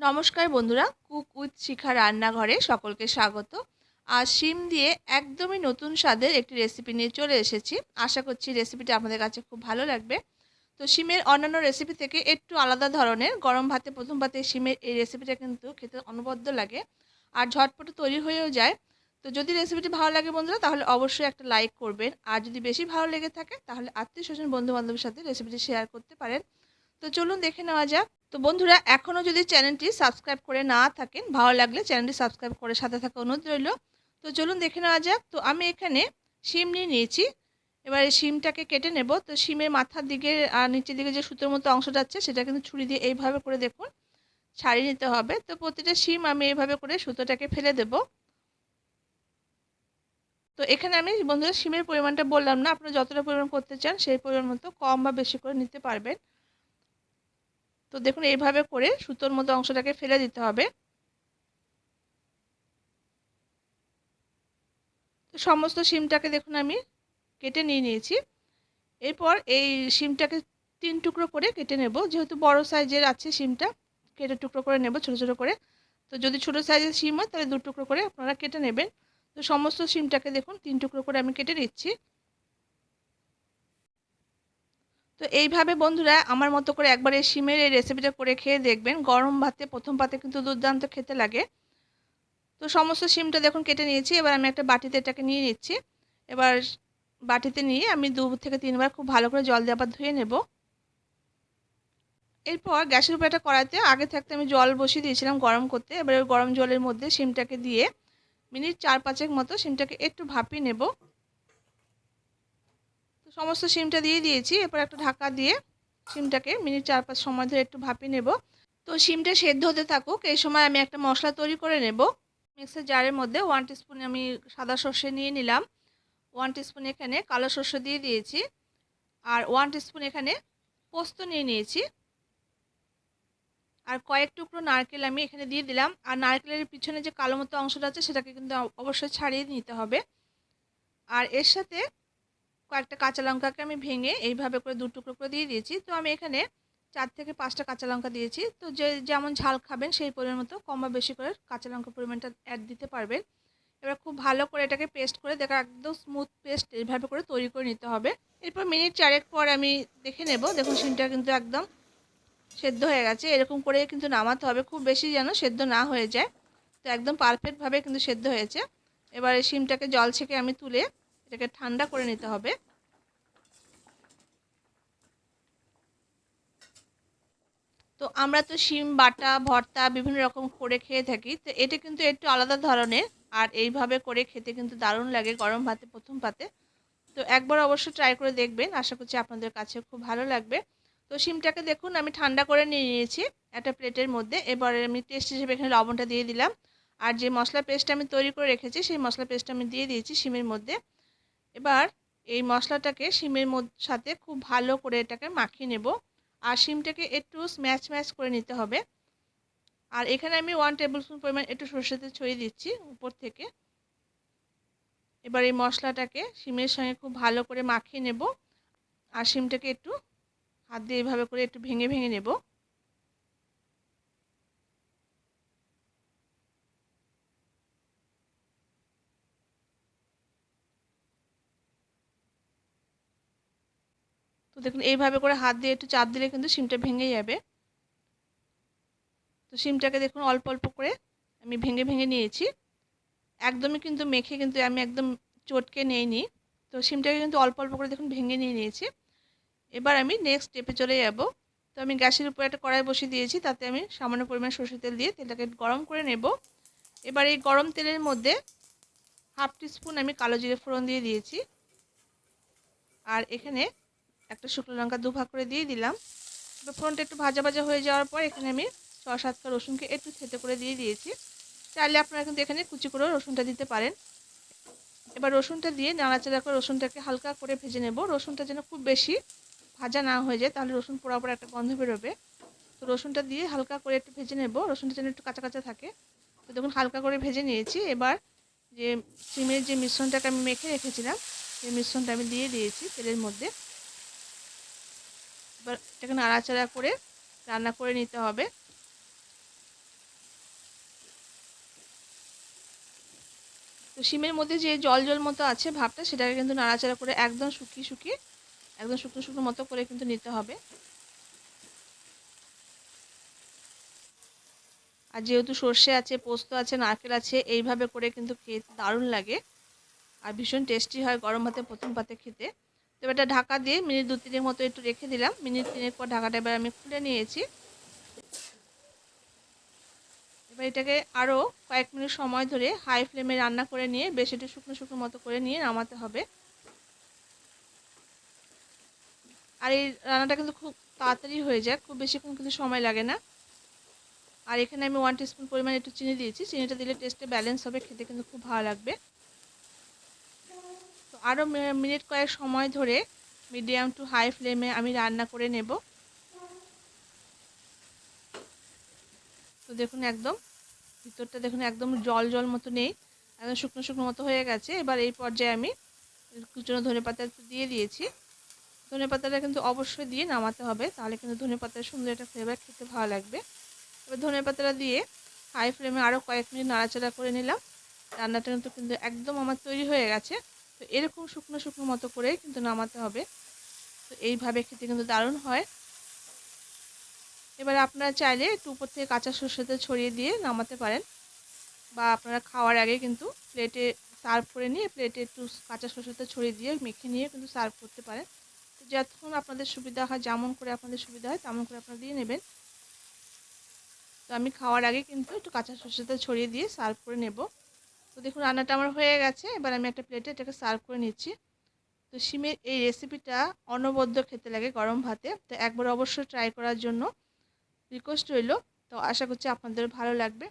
নমস্কার বন্ধুরা, cook with শিখা রান্নাঘরে সকলকে স্বাগত। আজ শিম দিয়ে একদমই নতুন স্বাদের একটি রেসিপি নিয়ে চলে এসেছি। আশা করছি রেসিপিটা আপনাদের কাছে খুব ভালো লাগবে। তো শিমের অন্যান্য রেসিপি থেকে একটু আলাদা ধরনের, গরম ভাতে প্রথম ভাতে শিমের এই রেসিপিটা কিন্তু খেতে অনবদ্য লাগে আর ঝটপট তৈরি হয়েও যায়। তো যদি রেসিপিটি ভালো লাগে বন্ধুরা, তাহলে অবশ্যই একটা লাইক করবেন। আর যদি বেশি ভালো লেগে থাকে তাহলে আত্মীয় স্বজন বন্ধু বান্ধবের সাথে রেসিপিটি শেয়ার করতে পারেন। তো চলুন দেখে নেওয়া যাক। তো বন্ধুরা, এখনও যদি চ্যানেলটি সাবস্ক্রাইব করে না থাকেন, ভালো লাগলে চ্যানেলটি সাবস্ক্রাইব করে সাথে থাকা অনুরোধ রইল। তো চলুন দেখে নেওয়া যাক। তো আমি এখানে শিম নিয়ে নিয়েছি। এবারে শিমটাকে কেটে নেব। তো শিমের মাথার দিকে আর নিচের দিকে যে সুতোর মতো অংশ যাচ্ছে, সেটা কিন্তু ছুরি দিয়ে এইভাবে করে দেখুন ছাড়িয়ে নিতে হবে। তো প্রতিটা শিম আমি এইভাবে করে সুতোটাকে ফেলে দেব। তো এখানে আমি বন্ধুরা শিমের পরিমাণটা বললাম না, আপনারা যতটা পরিমাণ করতে চান সেই পরিমাণ মতো কম বা বেশি করে নিতে পারবেন। তো দেখুন এইভাবে করে সুতোর মতো অংশটাকে ফেলে দিতে হবে। তো সমস্ত শিমটাকে দেখুন আমি কেটে নিয়ে নিয়েছি। এরপর এই শিমটাকে 3 টুকরো করে কেটে নেব। যেহেতু বড় সাইজের আছে শিমটা, কেটে টুকরো করে নেব ছোট ছোট করে। তো যদি ছোট সাইজের শিম হয় তাহলে 2 টুকরো করে আপনারা কেটে নেবেন। তো সমস্ত শিমটাকে দেখুন 3 টুকরো করে আমি কেটে নিচ্ছি। তো এইভাবে বন্ধুরা আমার মতো করে একবার এই শিমের এই রেসিপিটা করে খেয়ে দেখবেন। গরম ভাতে প্রথম পাতে কিন্তু দুর্দান্ত খেতে লাগে। তো সমস্ত শিমটা দেখুন কেটে নিয়েছি। এবার আমি একটা বাটিতে এটাকে নিয়ে নিচ্ছি। এবার বাটিতে নিয়ে আমি 2 থেকে 3 বার খুব ভালো করে জল দিয়ে আবার ধুয়ে নেব। এরপর গ্যাসের উপর একটা কড়াইতে আগে থাকতে আমি জল বসিয়ে দিয়েছিলাম গরম করতে। এবার ওই গরম জলের মধ্যে শিমটাকে দিয়ে মিনিট 4-5 মতো শিমটাকে একটু ভাপিয়ে নেব। তো সমস্ত শিমটা দিয়ে দিয়েছি। এরপর একটা ঢাকা দিয়ে শিমটাকে মিনিট 4-5 সময় ধরে একটু ভাপিয়ে নেব। তো শিমটা সেদ্ধ হতে থাকুক, এই সময় আমি একটা মশলা তৈরি করে নেব। মিক্সার জারের মধ্যে 1 টিস্পুন আমি সাদা সর্ষে নিয়ে নিলাম। 1 টিস্পুন এখানে কালো সর্ষে দিয়ে দিয়েছি। আর 1 টিস্পুন এখানে পোস্ত নিয়ে নিয়েছি। আর কয়েক টুকরো নারকেল আমি এখানে দিয়ে দিলাম। আর নারকেলের পিছনে যে কালো মতো অংশটা আছে সেটাকে কিন্তু অবশ্যই ছাড়িয়ে নিতে হবে। আর এর সাথে কয়েকটা কাঁচা লঙ্কাকে আমি ভেঙে এইভাবে করে 2 টুকরো করে দিয়ে দিয়েছি। তো আমি এখানে 4 থেকে 5টা কাঁচা লঙ্কা দিয়েছি। তো যে যেমন ঝাল খাবেন সেই পরিমাণ মতো কম বা বেশি করে কাঁচা লঙ্কার পরিমাণটা অ্যাড দিতে পারবেন। এবার খুব ভালো করে এটাকে পেস্ট করে দেখো একদম স্মুথ পেস্ট এইভাবে করে তৈরি করে নিতে হবে। এরপর মিনিট 4 পর আমি দেখে নেব। দেখুন শিমটা কিন্তু একদম সেদ্ধ হয়ে গেছে। এরকম করে কিন্তু নামাতে হবে, খুব বেশি যেন সেদ্ধ না হয়ে যায়। তো একদম পারফেক্টভাবে কিন্তু সেদ্ধ হয়েছে। এবারে শিমটাকে জল ছেঁকে আমি তুলে এটাকে ঠান্ডা করে নিতে হবে। তো আমরা তো শিম বাটা ভর্তা বিভিন্ন রকম করে খেয়ে থাকি। তো এটা কিন্তু একটু আলাদা ধরনের। আর এইভাবে করে খেতে কিন্তু দারুণ লাগে গরম ভাতে প্রথম পাতে। তো একবার অবশ্যই ট্রাই করে দেখবেন, আশা করছি আপনাদের কাছে খুব ভালো লাগবে। তো শিমটাকে দেখুন আমি ঠান্ডা করে নিয়ে নিয়েছি একটা প্লেটের মধ্যে। এবারে আমি টেস্ট হিসেবে এখানে লবণটা দিয়ে দিলাম। আর যে মশলা পেস্ট আমি তৈরি করে রেখেছি সেই মশলা পেস্ট আমি দিয়ে দিয়েছি শিমের মধ্যে। এবার এই মশলাটাকে শিমের সাথে খুব ভালো করে এটাকে মাখিয়ে নেব। আর শিমটাকে একটু স্ম্যাশ ম্যাশ করে নিতে হবে। আর এখানে আমি 1 টেবিল স্পুন পরিমাণ একটু সরষের তেল ছড়িয়ে দিচ্ছি উপর থেকে। এবার এই মশলাটাকে শিমের সঙ্গে খুব ভালো করে মাখিয়ে নেব। আর শিমটাকে একটু হাত দিয়ে এইভাবে করে একটু ভেঙে ভেঙে নেব। তো দেখুন এইভাবে করে হাত দিয়ে একটু চাপ দিলে কিন্তু শিমটা ভেঙে যাবে। তো শিমটাকে দেখুন অল্প অল্প করে আমি ভেঙে ভেঙে নিয়েছি। একদমই কিন্তু মেখে কিন্তু আমি একদম চটকে নিইনি। তো শিমটাকে কিন্তু অল্প অল্প করে দেখুন ভেঙে নিয়ে নিয়েছি। এবার আমি নেক্সট স্টেপে চলে যাব। তো আমি গ্যাসের উপর একটা কড়াই বসিয়ে দিয়েছি, তাতে আমি সামান্য পরিমাণ সরষের তেল দিয়ে তেলটাকে গরম করে নেব। এবার এই গরম তেলের মধ্যে 1/2 টিস্পুন আমি কালো জিরে ফোড়ন দিয়ে দিয়েছি। আর এখানে একটা শুকনো লঙ্কা 2 ভাগ করে দিয়ে দিলাম। এবার ফোড়নটা একটু ভাজা ভাজা হয়ে যাওয়ার পর এখানে আমি 6-7টা রসুনকে একটু থেঁতো করে দিয়ে দিয়েছি। চাইলে আপনারা কিন্তু এখানে কুচি করেও রসুনটা দিতে পারেন। এবার রসুনটা দিয়ে নাড়াচাড়া করে রসুনটাকে হালকা করে ভেজে নেব। রসুনটা যেন খুব বেশি ভাজা না হয়ে যায়, তাহলে রসুন পোড়া পোড়া একটা গন্ধ বেরোবে। তো রসুনটা দিয়ে হালকা করে একটু ভেজে নেব। রসুনটা যেন একটু কাঁচা কাঁচা থাকে। তো দেখুন হালকা করে ভেজে নিয়েছি। এবার যে সিমের যে মিশ্রণটাকে আমি মেখে রেখেছিলাম সেই মিশ্রণটা আমি দিয়ে দিয়েছি তেলের মধ্যে। এবার এটাকে নাড়াচাড়া করে রান্না করে নিতে হবে। তো শিমের মধ্যে যে জল জল মতো আছে ভাবটা, সেটাকে কিন্তু নাড়াচাড়া করে একদম শুকিয়ে একদম শুকনো শুকনো মতো করে কিন্তু নিতে হবে। আর যেহেতু সর্ষে আছে, পোস্ত আছে, নারকেল আছে, এইভাবে করে কিন্তু খেতে দারুণ লাগে আর ভীষণ টেস্টি হয় গরম ভাতে প্রথম পাতে খেতে। তো এটা ঢাকা দিয়ে মিনিট 2-3 মতো একটু রেখে দিলাম। মিনিট 3 পর ঢাকাটা এবার আমি খুলে নিয়েছি। এবার এটাকে আরও কয়েক মিনিট সময় ধরে হাই ফ্লেমে রান্না করে নিয়ে বেশ একটু শুকনো শুকনো মতো করে নিয়ে নামাতে হবে। আর এই রান্নাটা কিন্তু খুব তাড়াতাড়ি হয়ে যায়, খুব বেশিক্ষণ কিন্তু সময় লাগে না। আর এখানে আমি 1 টিস্পুন পরিমাণে একটু চিনি দিয়েছি। চিনিটা দিলে টেস্টে ব্যালেন্স হবে, খেতে কিন্তু খুব ভালো লাগবে। তো আরও মিনিট কয়েক সময় ধরে মিডিয়াম টু হাই ফ্লেমে আমি রান্না করে নেব। তো দেখুন একদম ভিতরটা দেখুন একদম জল জল মতো নেই, একদম শুকনো শুকনো মতো হয়ে গেছে। এবার এই পর্যায়ে আমি কুচনো ধনেপাতা দিয়ে দিয়েছি। ধনেপাতাটা কিন্তু অবশ্যই দিয়ে নামাতে হবে, তাহলে কিন্তু ধনেপাতার সুন্দর একটা ফ্লেভার, খেতে ভালো লাগবে। এবার ধনেপাতাটা দিয়ে হাই ফ্লেমে আরও কয়েক মিনিট নাড়াচাড়া করে নিলাম। রান্নাটা কিন্তু একদম আমার তৈরি হয়ে গেছে। তো এরকম শুকনো শুকনো মতো করে কিন্তু নামাতে হবে। তো এইভাবে খেতে কিন্তু দারুণ হয়। এবার আপনারা চাইলে একটু উপর থেকে কাঁচা সরষের তেল ছড়িয়ে দিয়ে নামাতে পারেন, বা আপনারা খাওয়ার আগে কিন্তু প্লেটে সার্ভ করে নিয়ে প্লেটে একটু কাঁচা সরষের তেল ছড়িয়ে দিয়ে মেখে নিয়ে কিন্তু সার্ভ করতে পারেন। তো যতক্ষণ আপনাদের সুবিধা হয়, যেমন করে আপনাদের সুবিধা হয় তেমন করে আপনারা দিয়ে নেবেন। তো আমি খাওয়ার আগে কিন্তু একটু কাঁচা সরষের তেল ছড়িয়ে দিয়ে সার্ভ করে নেব। তো দেখুন রান্নাটা আমার হয়ে গেছে। এবার আমি একটা প্লেটে এটাকে সার্ভ করে নিচ্ছি। তো শিমের এই রেসিপিটা অনবদ্য খেতে লাগে গরম ভাতে। তো একবার অবশ্যই ট্রাই করার জন্য রিকোয়েস্ট রইল। তো আশা করছি আপনাদের ভালো লাগবে।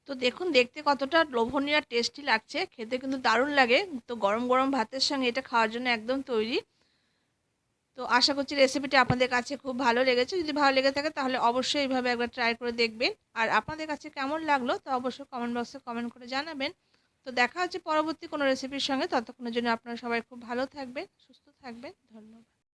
তো দেখুন দেখতে কতটা লোভনীয় আর টেস্টি লাগছে, খেতে কিন্তু দারুণ লাগে। তো গরম গরম ভাতের সঙ্গে এটা খাওয়ার জন্য একদম তৈরি। তো আশা করছি রেসিপিটা আপনাদের কাছে খুব ভালো লেগেছে। যদি ভালো লেগে থাকে তাহলে অবশ্যই এইভাবে একবার ট্রাই করে দেখবেন। আর আপনাদের কাছে কেমন লাগলো তা অবশ্যই কমেন্ট বক্সে কমেন্ট করে জানাবেন। তো দেখা হচ্ছে পরবর্তী কোনো রেসিপির সঙ্গে। ততক্ষণের জন্য আপনারা সবাই খুব ভালো থাকবেন, সুস্থ থাকবেন। ধন্যবাদ।